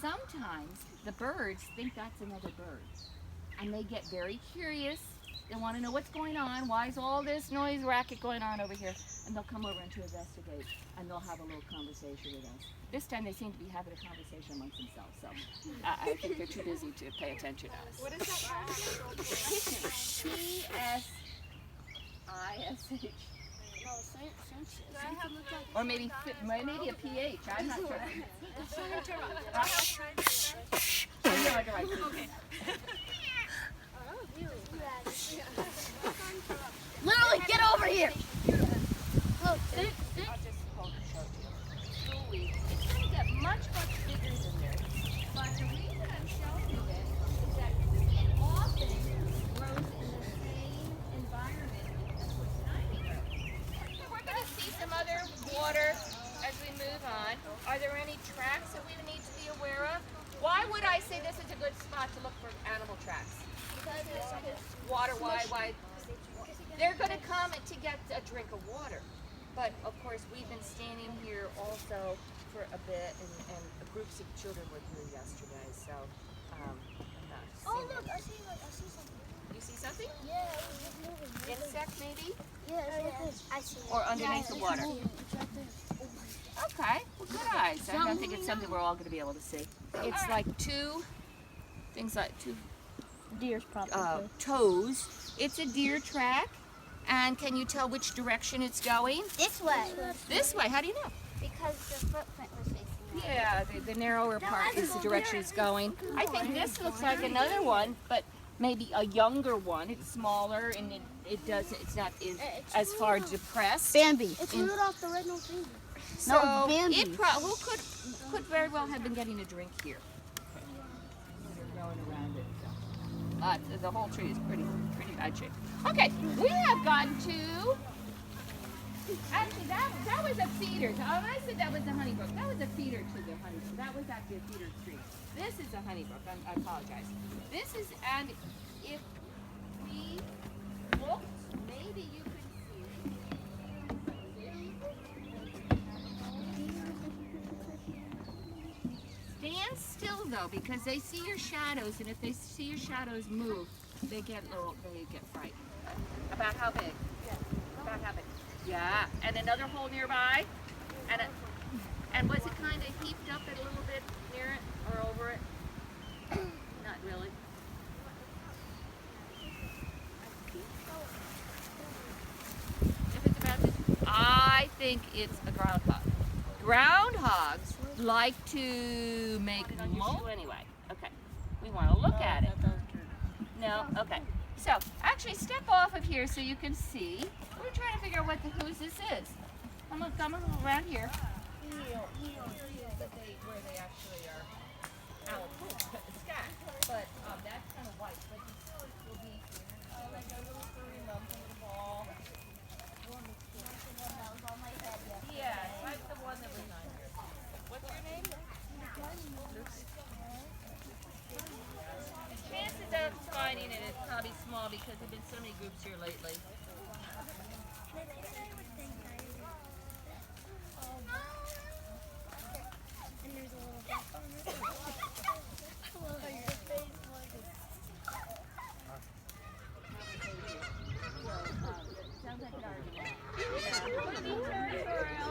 sometimes the birds think that's another bird. And they get very curious. They want to know what's going on. Why is all this noise racket going on over here? And they'll come over and to investigate, and they'll have a little conversation with us. This time they seem to be having a conversation amongst themselves, so I think they're too busy to pay attention to us. What is that? P-S-I-S-H. Or maybe a PH. I'm not sure. Okay. Literally, get over here! Look, I'll just hold and show you. Slowly. It's going to get much, much bigger than this. But the reason I'm showing you this is that it often grows in the same environment as what's tiny. So we're going to see some other water as we move on. Are there any tracks that we need to be aware of? Why would I say this is a good spot to look for animal tracks? Water, why? They're going to come to get a drink of water. But of course, we've been standing here also for a bit, and groups of children were here yesterday, so I'm not seeing. Oh look, I see something. You see something? Yeah, it was just moving. Insect maybe? Yeah, I see it. Or underneath the water? Okay, well, good eyes. I don't think it's something we're all going to be able to see. It's like two Deer's probably. toes. It's a deer track. And can you tell which direction it's going? This way. This way. How do you know? Because the footprint was facing that. Yeah, the narrower part is the direction it's going. I think this looks like another one, but maybe a younger one. It's smaller and it's not as far depressed. Bambi. It's Rudolph the Red-Nosed Reindeer. So No, Bambi. it who could very well have been getting a drink here. They're going around it. The whole tree is pretty bad shape. Okay, we have gotten to. Actually, that was a feeder. I said that was a honeybrook. That was a feeder to the honeybrook. That was actually a feeder tree. This is a honeybrook. I apologize. This is, and if we looked, maybe you could see. Stand still though, because they see your shadows, and if they see your shadows move, they get frightened. About how big? Yeah. About how big? Yeah. And another hole nearby. And was it kind of heaped up a little bit near it or over it? Not really. If it's about this, I think it's a groundhog. Groundhogs like to make mold anyway. Okay. We want to look at it. No? Okay. So, actually step off of here so you can see. We're trying to figure out whose this is. Come around here. Where they actually are out at the sky. But that's kind of white. But you still will be like a little furry lump in the ball. Yeah, that's the one that was on here. What's your name? The chances of finding it is probably small because there have been so many groups here lately. And there's a little black on it. I love how your face Sounds like an argument. Yeah.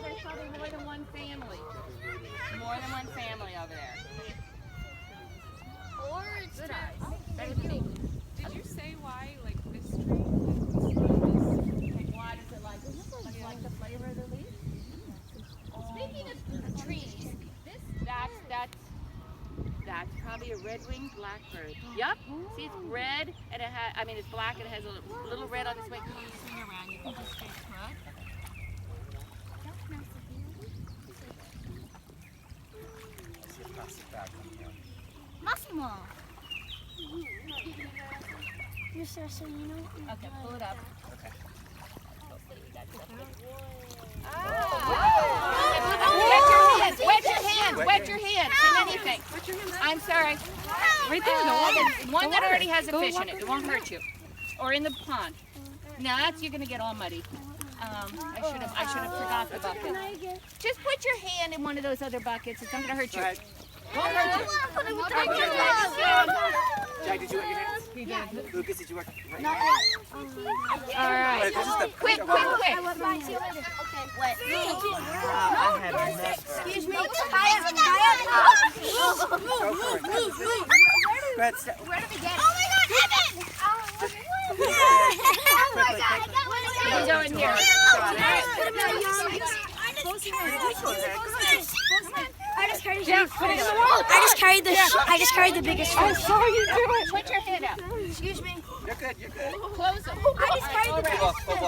There's probably more than one family. More than one family over there. Or it's Good eyes. Better than me. Did you say why, like, this tree? Why does it like the flavor of the leaf? Speaking of trees, that's probably a red-winged blackbird. Yep. See, it's red and it's black and it has a little red on its wing. Can you swing around? You can just straight through. Massimo. Mr. Assanino. Okay, pull it up. Okay. Wet your hands. In anything. I'm sorry. Right there. One that already has a fish in it. It won't hurt you. Or in the pond. No, you're gonna get all muddy. I should have forgot the bucket. Just put your hand in one of those other buckets. It's not gonna hurt you. Won't hurt Jack, did you wet your hands? He did. Lucas, did you wet your hands? All right. Quick. I went by. See you later. Okay. Wet. Excuse me. Go for it. Go ahead, step. Where did we get it? Oh my God, Evan! Oh my God. You go in here. I just carried the biggest fish. I saw you do it. Put your hand out. Excuse me. You're good, you're good. Close them. I just carried the biggest fish.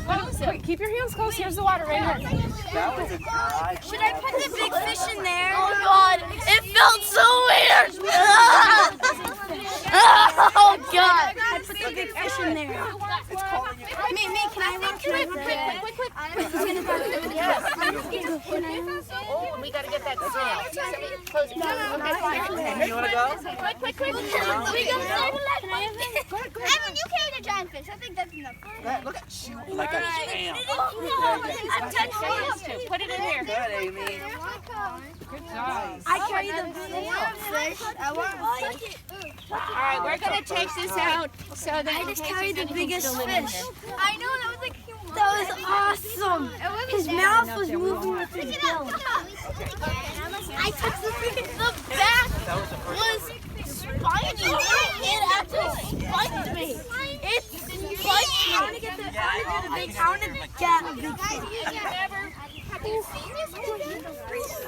Close them. Keep your hands close. Here's the water right here. That was a good. Should I put the big fish in there? Oh God, it felt so weird. Oh God. I put the big fish in there. It's calling you. Me, can I look? Oh, we got to get that snail. Close it. You want to go? Quick. Evan, you carried a giant fish. I think that's enough. Go ahead, look at you like a champ. Put it in here. Good, Amy. Good job. I carried the biggest fish. All right, we're going to take this out so that I just carried the biggest fish. I know, that was like That was awesome. His mouth was moving with his bill. I took the back was spiny. It actually spiked me. It spiked me. I want to get the big fish. Have you seen this before?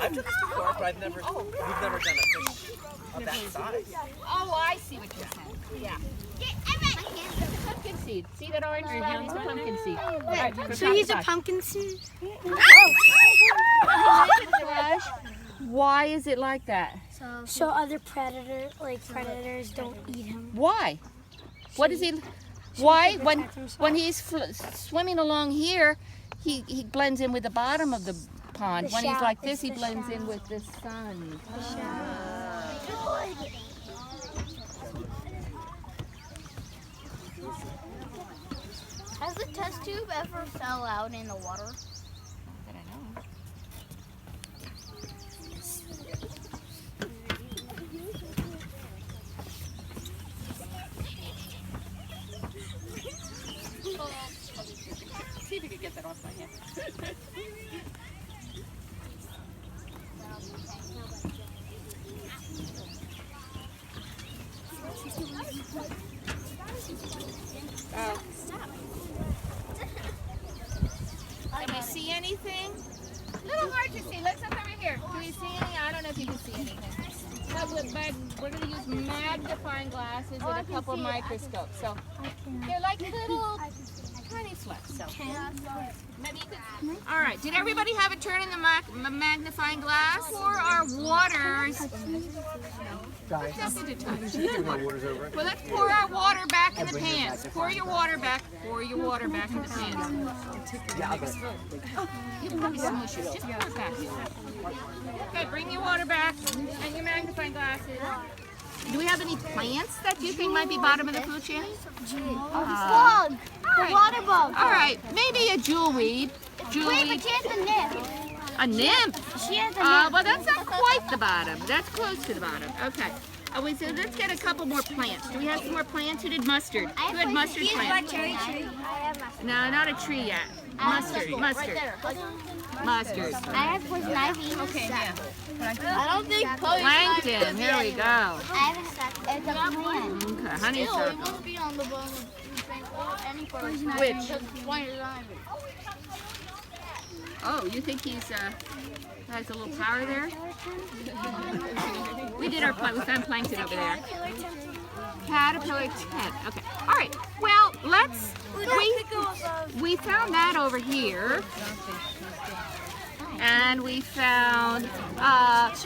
I've done this before, but we've never done a fish of that size. Oh, I see what you're saying. Yeah. Pumpkin seed. See that orange spot? It's a pumpkin seed. Right, So he's a pumpkin seed? Why is it like that? So other predators don't eat him. Why? What is he? Why? When he's swimming along here, he blends in with the bottom of the pond. The When he's shell. like this, It's he the blends in shell. with the sun. Has the test tube ever fell out in the water? I don't know. See if you can get that off my hand. Can we see anything? A little hard to see. Let's look over here. Do we see any? I don't know if you can see anything. But we're going to use magnifying glasses and a couple microscopes. So they're like little tiny flecks. So maybe you could. All right. Did everybody have a turn in the magnifying glass? For our waters. Guys, Nothing to touch. my water's over. Well, let's pour our water back in the pans. Pour your water back. Pour your water back in the pans. Yeah, I'll go. You probably smush it. Just pour it back. Okay, bring your water back and your magnifying glasses. Do we have any plants that you think might be bottom of the food chain? Bug. The water bug. All right, maybe a jewelweed. Jewelweed. She has a nymph. A nymph. She has a nymph. Well, that's not quite the bottom. That's close to the bottom. Okay. So let's get a couple more plants. Do we have some more plants? Who did mustard? Who had mustard plants? Cherry tree. No, not a tree yet. Mustard. Mustard. Mustard. I have poison ivy. Okay, yeah. I don't think Plankton. Here we go. I have a sack. It's a plant. Okay, honeysuckle. must be on the bottom of any poison Which? Poison ivy. Oh, you think he's has a little power there? We did our we found plankton over there. Caterpillar tent. Okay. All right. Well, we found that over here. And we found,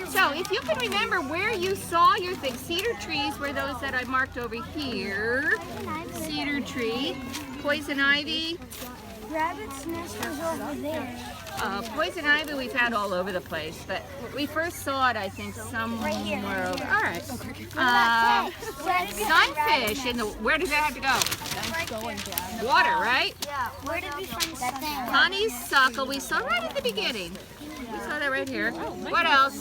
so if you can remember where you saw your things, cedar trees were those that I marked over here. Cedar tree, poison ivy. Rabbit's nest was over there. Poison ivy we found all over the place, but we first saw it, I think, somewhere over. All right. Sunfish, where does that have to go? Water, right? Yeah. Where did we find that thing? Honeysuckle, we saw right at the beginning. We saw that right here. What else?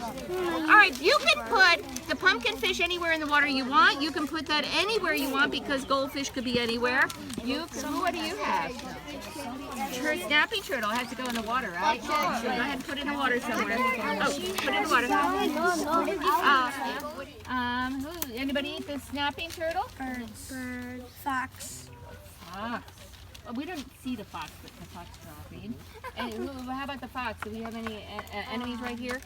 All right, you can put the pumpkin fish anywhere in the water you want. You can put that anywhere you want because goldfish could be anywhere. What do you have? Snapping turtle has to go in the water, right? So go ahead and put it in the water somewhere. Oh, put it in the water. Anybody eat the snapping turtle? Birds. Fox. Fox. Well, we don't see the fox, but the fox dropping. And how about the fox? Do we have any enemies right here?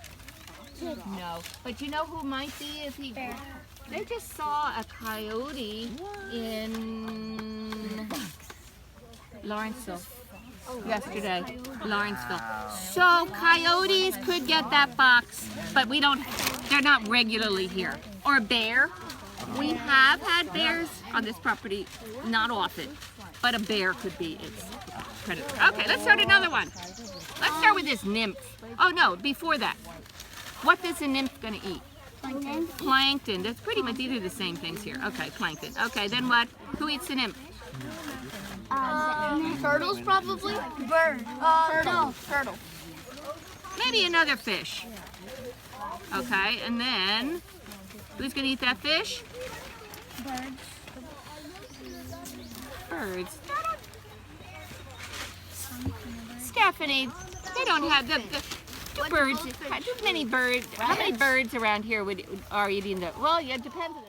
No. But you know who might be if he... They just saw a coyote in Lawrenceville yesterday. Lawrenceville. So coyotes could get that fox, but we don't... They're not regularly here. Or a bear. We have had bears on this property, not often, but a bear could be its predator. Okay, let's start another one. Let's start with this nymph. Oh no, before that. What is a nymph gonna eat? Plankton. Plankton. That's pretty much, these are the same things here. Okay, plankton. Okay, then what? Who eats the nymph? Turtles probably. Bird. No, turtle. Maybe another fish. Okay, and then, who's gonna eat that fish? Birds. Birds. Stephanie, they don't have the birds. How many birds around here are eating the? Well, yeah, it depends on the